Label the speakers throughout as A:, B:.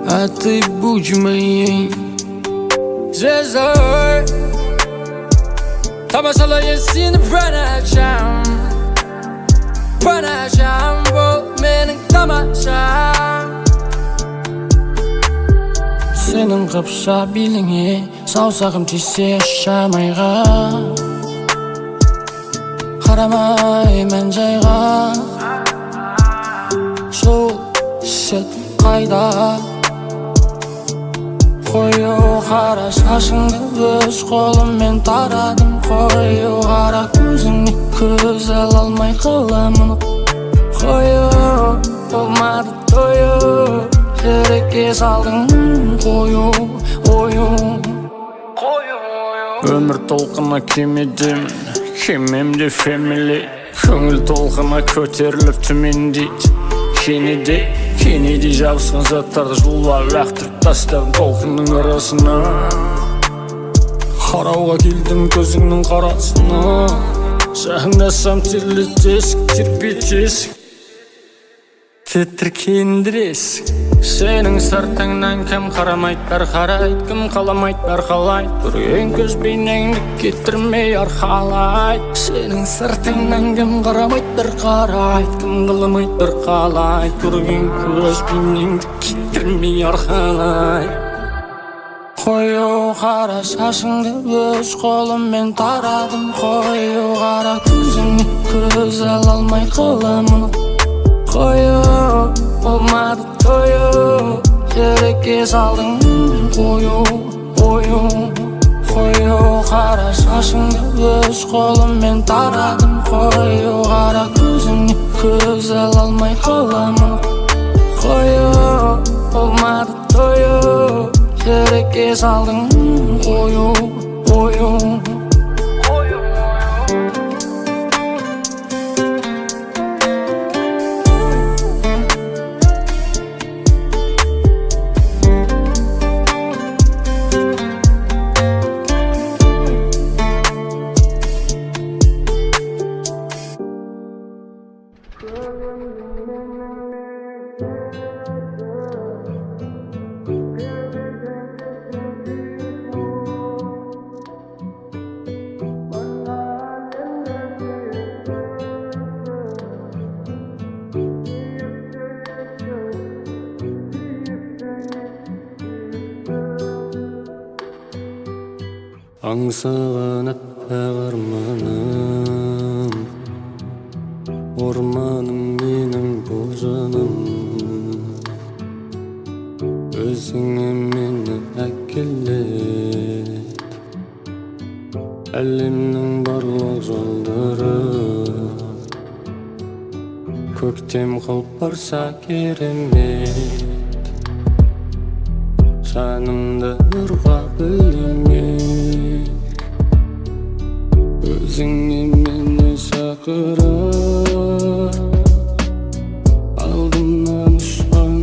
A: А ты будь моей звездой. Тамашалая seni pranacham bu mening tamasham. Senin kapsa bilini savsağım tise yaşamayga. Qaramay men jayga. Sol set qayda. Koyu qara saçыңды өз қолыммен тарадым. Koyu qara көзіңе көз ала алмай қаламын. Koyu болмады тою, жүрекке салдың қою. Өмір толқына кемедемін, кемемде фэмили. Көңіл толқына көтеріліп төмендейді. Кенеди жабысқан заттарды жұлып лақтырып тастадым толқынның арасына. Қарауға келдім көзіңнің қарасына. Жағындасам терлі тесік, тербетесік, тітіркендіресік. Сенің сыртыңнан кім қарамайды, бәрі қарайды, кім қаламайды, бәрі қалайды. Көрген көз бейнеңді кетірмей арқалайды. Сенің сыртыңнан кім қарамайды, бәрі қарайды, кім қаламайды, бәрі қалайды. Көрген көз бейнеңді кетірмей арқалайды. Koyu qara saçыңды өз қолыммен тарадым. Koyu qara көзіңе көз ала алмай қаламын. Koyu болмады тою, жүрекке салдың қою. Koyu qara saçыңды өз қолыммен тарадым. Koyu qara көзіңе көз ала алмай қаламын. Koyu болмады тою, жүрекке салдың қою.
B: Аңсаған аппақ арманым, орманым менің бұл жаным. Өзіңе мені әкелет, әлемнің барлық жолдары. Көктем қылып барса керемет, жанымды нұрға бөлемек. Өзіңе мені шақырып, алдымнан ұшқан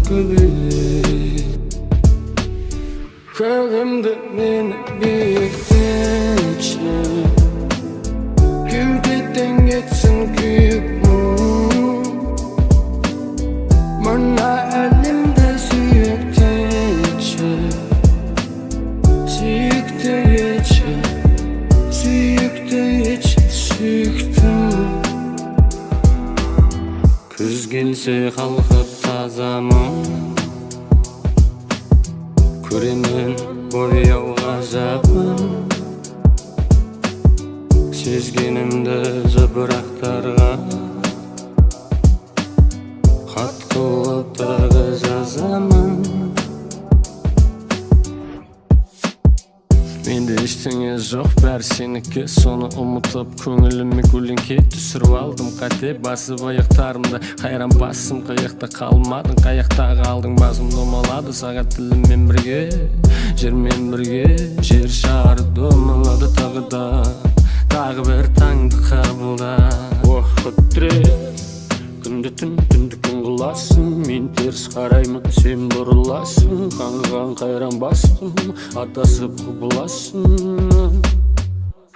B: көбелек. Көгімді мені биіктетші, кеудеден кетсін күйік мұң. Мына әлемді сүйіктетші, сүйіктім. Күз келсе қалқып тазамын, көремін бояу ғажабын. Сезгенімді жапырақтарға хат қылып тағы жазамын. Менде ештеңе жоқ, бәрі сенікі. Соны ұмытып көңіліме көлеңке түсіріп алдым. Қате басып аяқтарымда, қайран басым қиықта қалмадың. Қаяқта қалдың, басым домалады сағат тіліммен бірге, жермен бірге. Жер шары домалады тағы да, тағы бір таңды қабылда. Құдірет Күндү түн күн кыласың, мен терс караймын, сен буруласың. Каңган кайран бастым, атасып кубуласың.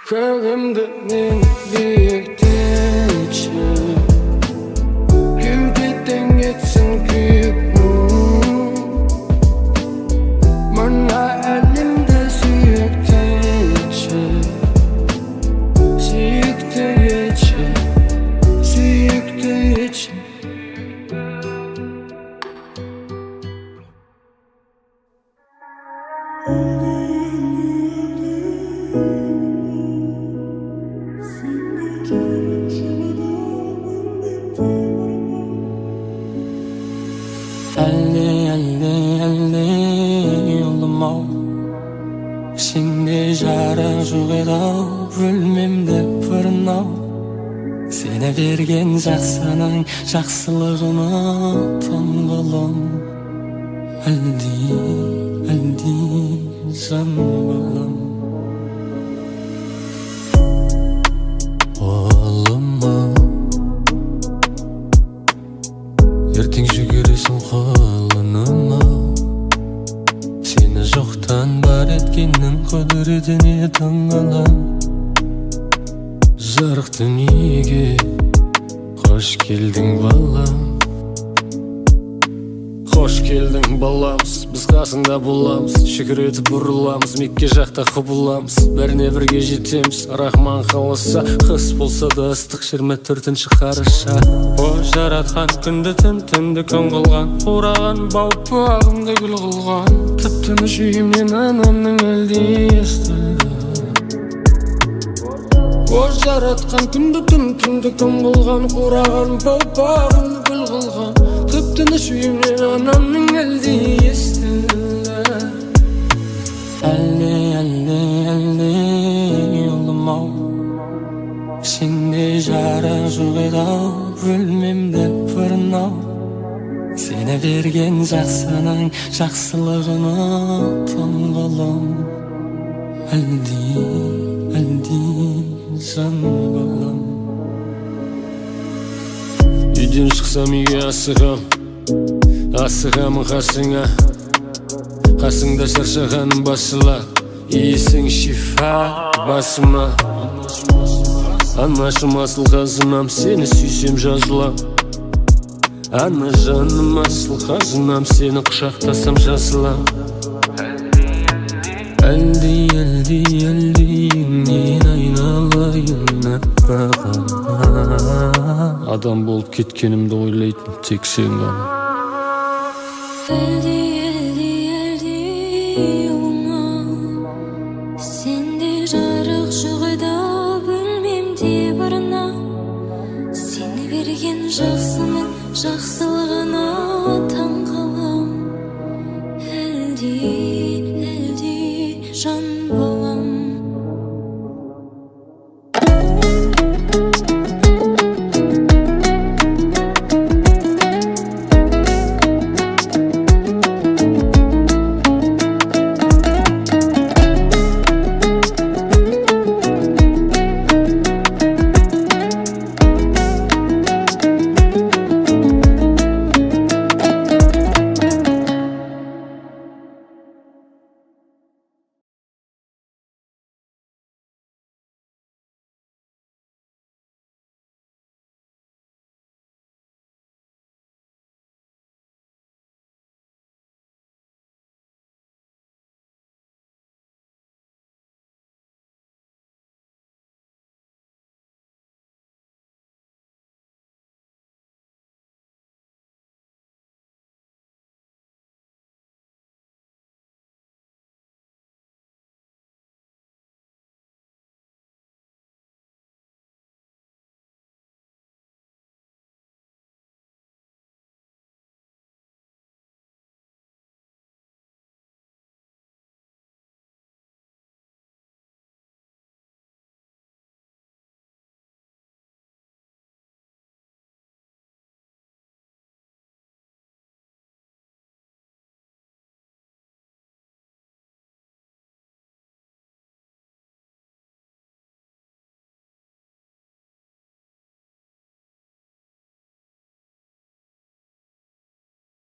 B: Көгімді мен биіктетші, кеудеден кетсін күйік мұң. Мына әлемді сүйіктетші, сүйікті етші, сүйікті етші.
A: Әлде yolum ау, сенде жарық жоқ еді-ау, бөлмемді фырнау. Сені берген жақсының жақсылығына таңғалам. Әлде жан балам. Олым-ау, ертең жүгіресің қолыным-ау. Сені жоқтан бар еткеннің құдіретіне таңғалам. Жарық дүниеге қош келдің балам. Қош келдің баламыз, біз қасыңда боламыз. Шүкір етіп бұрыламыз, Мекке жақта құбыламыз. Бәріне бірге жетеміз, Рахман қаласа. Қыс болса да ыстық 24 қараша. О жаратқан күнді түн, түнді күн қылған, қураған бау-бағымды гүл қылған. Тып-тыныш үйімнен анамның әлде естілді. О жаратқан күнді түн, түнді күн қылған, қураған бау-бағымды гүл қылған. Тып-тыныш үйімнен анамның әлде естілді. Әлде yolum ау, сенде жарық жоқ еді-ау, бөлмемді фырнау. Сені берген жақсының жақсылығына таңғалам. Әлде жан балам. Үйден шықсам үйге асығамын қасыңа. Қасыңда шаршағаным басыла, иісің шифа басыма. Анашым асыл қазынам, сені сүйсем жазылам. Ана жаным асыл қазынам, сені құшақтасам жазылам. Әлдейіңнен айналайын аппағым. Адам болып кеткенімді ойлайтын тек сен ғана.